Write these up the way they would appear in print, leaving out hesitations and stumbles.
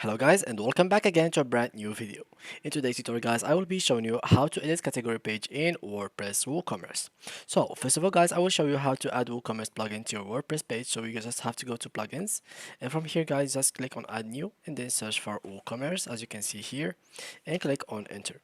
Hello guys and welcome back again to a brand new video. In today's tutorial guys, I will be showing you how to edit category page in WordPress WooCommerce. So first of all guys, I will show you how to add WooCommerce plugin to your WordPress page. So you just have to go to plugins, and from here guys, just click on add new and then search for WooCommerce as you can see here and click on enter.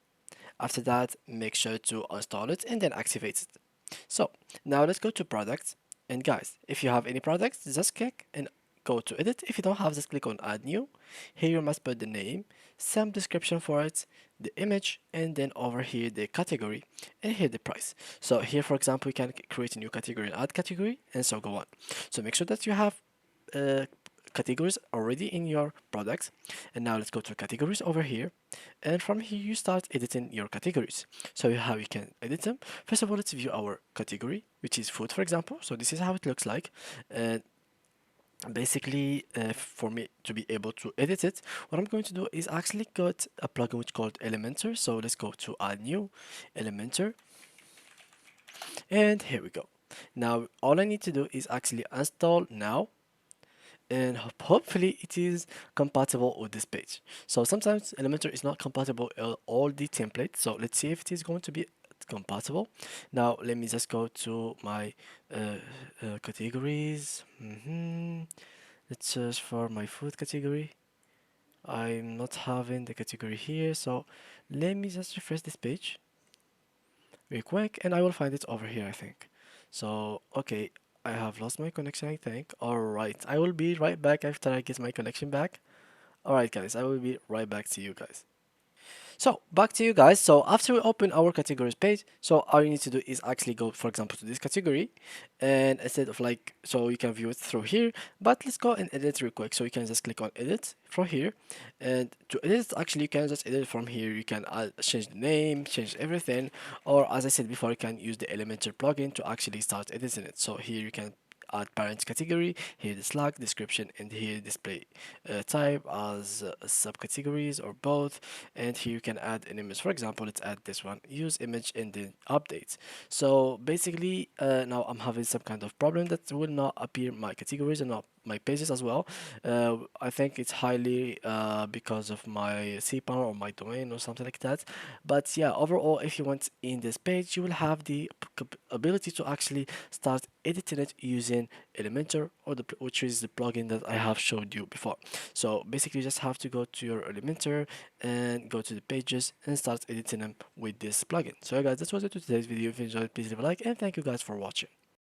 After that, make sure to install it and then activate it. So now let's go to products, and guys, if you have any products, just click and go to edit. If you don't have, just click on add new. Here you must put the name, some description for it, the image, and then over here the category, and here the price. So here for example, you can create a new category and add category, and so go on. So make sure that you have uh, categories already in your products. And now let's go to categories over here, and from here you start editing your categories. So how you can edit them: first of all, let's view our category, which is food for example. So this is how it looks like. And basically for me to be able to edit it, what I'm going to do is actually got a plugin which called Elementor. So let's go to add new, Elementor, and here we go. Now all I need to do is actually install now, and hopefully it is compatible with this page. So sometimes Elementor is not compatible with all the templates, so let's see if it is going to be compatible. Now let me just go to my categories. Let's search for my food category. I'm not having the category here, so let me just refresh this page real quick and I will find it over here, I think. So okay, I have lost my connection, I think. Alright, I will be right back after I get my connection back. Alright guys, I will be right back to you guys. So back to you guys. So after we open our categories page, so all you need to do is actually go, for example, to this category, and instead of like, so you can view it through here, but let's go and edit real quick. So you can just click on edit from here, and to edit, actually you can just edit from here. You can change the name, change everything, or as I said before, you can use the Elementor plugin to actually start editing it. So here you can add parent category, here the Slack description, and here display type as subcategories or both. And here you can add an image. For example, let's add this one, use image and then updates. So basically now I'm having some kind of problem that will not appear my categories and not my pages as well. I think it's highly because of my cPanel or my domain or something like that. But yeah, overall, if you want in this page, you will have the ability to actually start editing it using Elementor, or which is the plugin that I have showed you before. So basically, you just have to go to your Elementor and go to the pages and start editing them with this plugin. So yeah, guys, that was it to today's video. If you enjoyed, please leave a like, and thank you guys for watching.